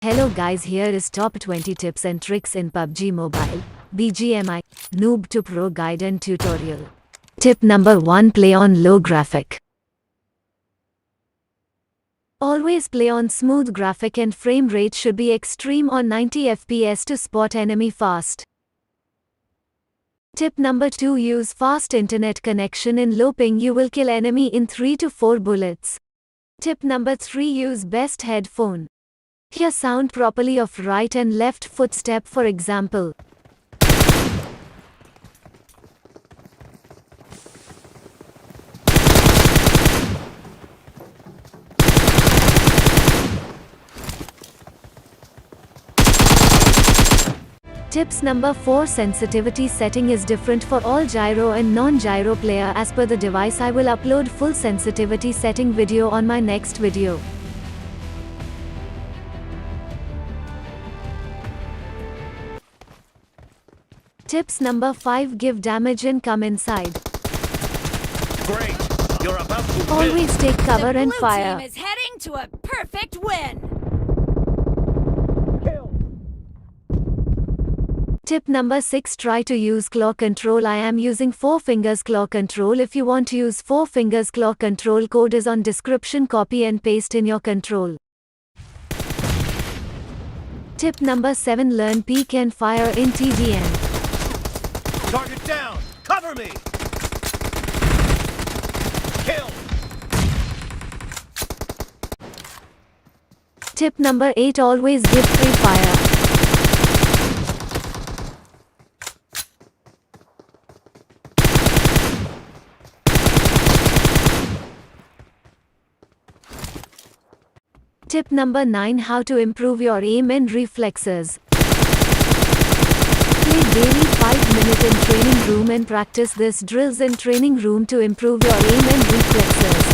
Hello guys, here is top 20 tips and tricks in PUBG Mobile, BGMI, Noob to Pro guide and tutorial. Tip number 1, play on low graphic. Always play on smooth graphic and frame rate should be extreme or 90 FPS to spot enemy fast. Tip number 2, use fast internet connection in low ping, you will kill enemy in 3 to 4 bullets. Tip number 3, use best headphone. Hear sound properly of right and left footstep, for example. Tips number 4, sensitivity setting is different for all gyro and non-gyro player. As per the device, I will upload full sensitivity setting video on my next video. Tips number 5, give damage and come inside. Great! You're about to Always take cover and fire. The blue team is heading to a perfect win. kill! Tip number 6, try to use claw control. I am using 4 fingers claw control. If you want to use 4 fingers claw control, code is on description, copy and paste in your control. Tip number 7, learn peek and fire in TDM. Target down! Cover me! Kill! Tip number 8, always give free fire. Tip number 9, how to improve your aim and reflexes. Play daily 5 minutes in training room and practice these drills in training room to improve your aim and reflexes.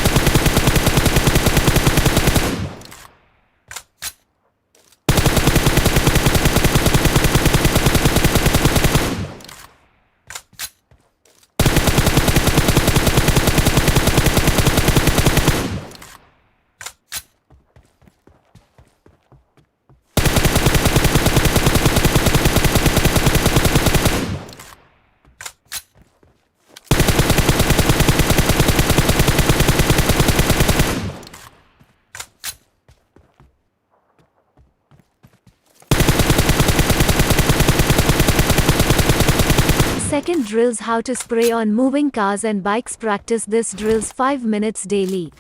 Second, drills how to spray on moving cars and bikes. Practice this drills 5 minutes daily.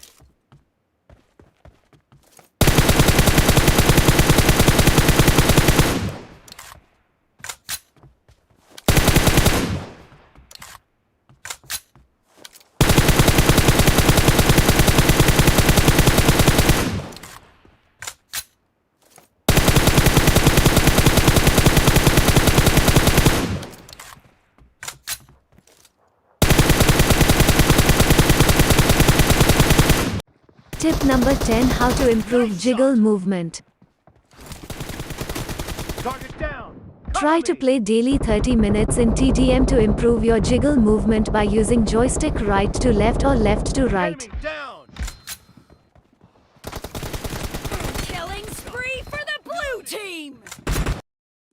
Tip number 10, how to improve jiggle movement. Target down! Try to play daily 30 minutes in TDM to improve your jiggle movement by using joystick right to left or left to right. Enemy down! Killing spree for the blue team.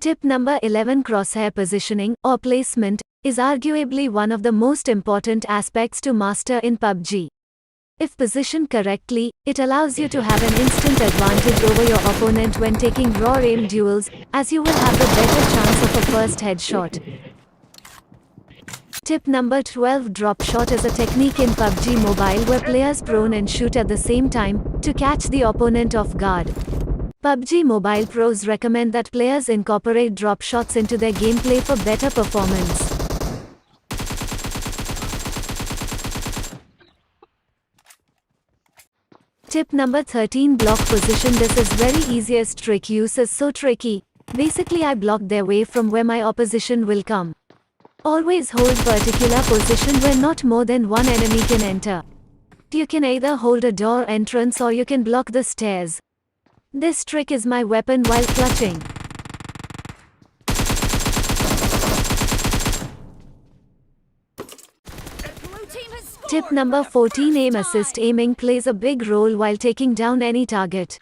Tip number 11, crosshair positioning or placement is arguably one of the most important aspects to master in PUBG. If positioned correctly, it allows you to have an instant advantage over your opponent when taking raw aim duels, as you will have the better chance of a first headshot. Tip number 12, drop shot is a technique in PUBG Mobile where players prone and shoot at the same time to catch the opponent off guard. PUBG Mobile pros recommend that players incorporate drop shots into their gameplay for better performance. Tip number 13, block position. This is very easiest trick. Use is so tricky. Basically, I block their way from where my opposition will come. Always hold particular position where not more than one enemy can enter. You can either hold a door entrance or you can block the stairs. This trick is my weapon while clutching. Tip number 14, aim assist. Aiming plays a big role while taking down any target.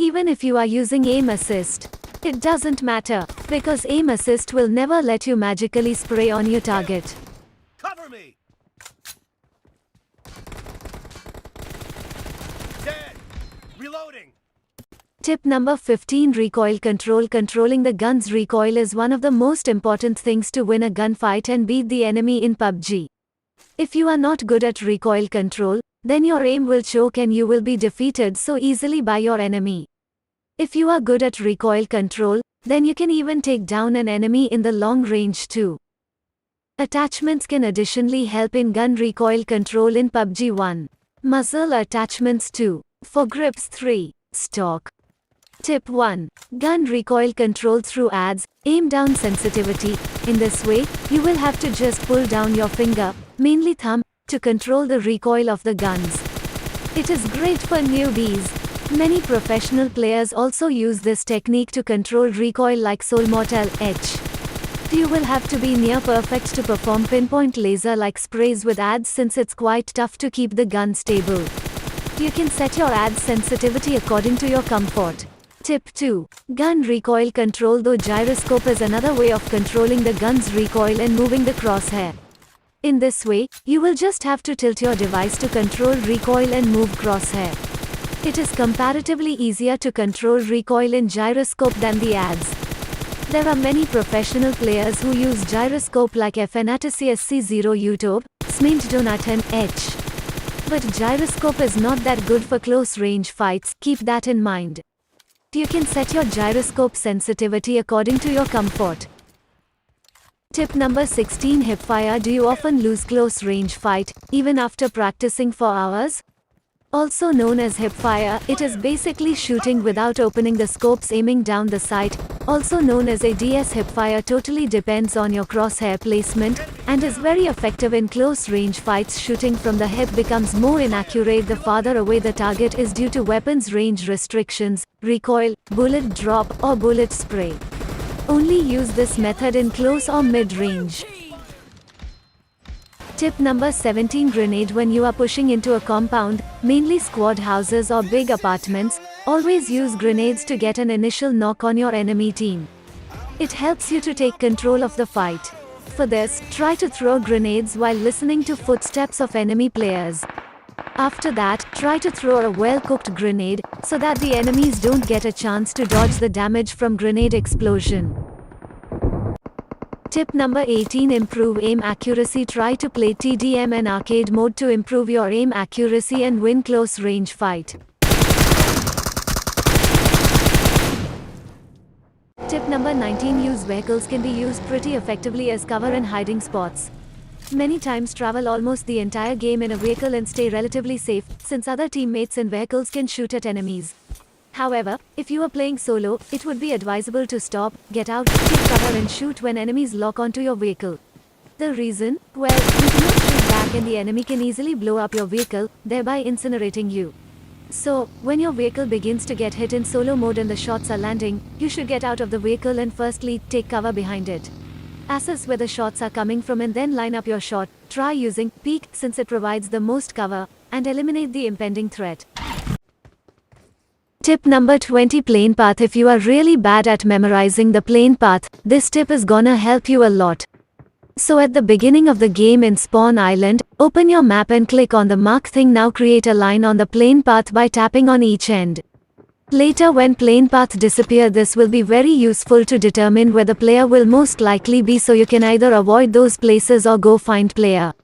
Even if you are using aim assist, it doesn't matter, because aim assist will never let you magically spray on your target. Cover me! Dead! Reloading! Tip number 15: Recoil control. Controlling the gun's recoil is one of the most important things to win a gunfight and beat the enemy in PUBG. If you are not good at recoil control, then your aim will choke and you will be defeated so easily by your enemy. If you are good at recoil control, then you can even take down an enemy in the long range too. Attachments can additionally help in gun recoil control in PUBG 1. Muzzle attachments 2. For grips 3. Stock. Tip 1. Gun recoil control through adds, aim down sensitivity. In this way, you will have to just pull down your finger, mainly thumb, to control the recoil of the guns. It is great for newbies. Many professional players also use this technique to control recoil like Soul Mortal H. You will have to be near perfect to perform pinpoint laser-like sprays with adds since it's quite tough to keep the gun stable. You can set your adds sensitivity according to your comfort. Tip 2. Gun recoil control. Though gyroscope is another way of controlling the gun's recoil and moving the crosshair. In this way, you will just have to tilt your device to control recoil and move crosshair. It is comparatively easier to control recoil in gyroscope than the adds. There are many professional players who use gyroscope like FNATCSC0 YouTube, Smint Jonathan H. But gyroscope is not that good for close range fights, keep that in mind. You can set your gyroscope sensitivity according to your comfort. Tip number 16: Hipfire. Do you often lose close range fight, even after practicing for hours? Also known as hipfire, it is basically shooting without opening the scopes, aiming down the sight, also known as ADS. Hipfire totally depends on your crosshair placement, and is very effective in close range fights. Shooting from the hip becomes more inaccurate the farther away the target is due to weapons range restrictions, recoil, bullet drop, or bullet spray. Only use this method in close or mid-range. Tip number 17: Grenade. When you are pushing into a compound, mainly squad houses or big apartments, always use grenades to get an initial knock on your enemy team. It helps you to take control of the fight. For this, try to throw grenades while listening to footsteps of enemy players. After that, try to throw a well-cooked grenade, so that the enemies don't get a chance to dodge the damage from grenade explosion. Tip number 18: Improve aim accuracy. Try to play TDM and arcade mode to improve your aim accuracy and win close range fight. Tip number 19: Use vehicles. Can be used pretty effectively as cover and hiding spots. Many times travel almost the entire game in a vehicle and stay relatively safe, since other teammates in vehicles can shoot at enemies. However, if you are playing solo, it would be advisable to stop, get out, take cover and shoot when enemies lock onto your vehicle. The reason? Well, you cannot shoot back and the enemy can easily blow up your vehicle, thereby incinerating you. So, when your vehicle begins to get hit in solo mode and the shots are landing, you should get out of the vehicle and firstly, take cover behind it. Assess where the shots are coming from and then line up your shot. Try using peek since it provides the most cover, and eliminate the impending threat. Tip number 20: Plane path. If you are really bad at memorizing the plane path, this tip is gonna help you a lot. So at the beginning of the game in Spawn Island, open your map and click on the mark thing. Now create a line on the plane path by tapping on each end. Later when plane path disappear, this will be very useful to determine where the player will most likely be, so you can either avoid those places or go find player.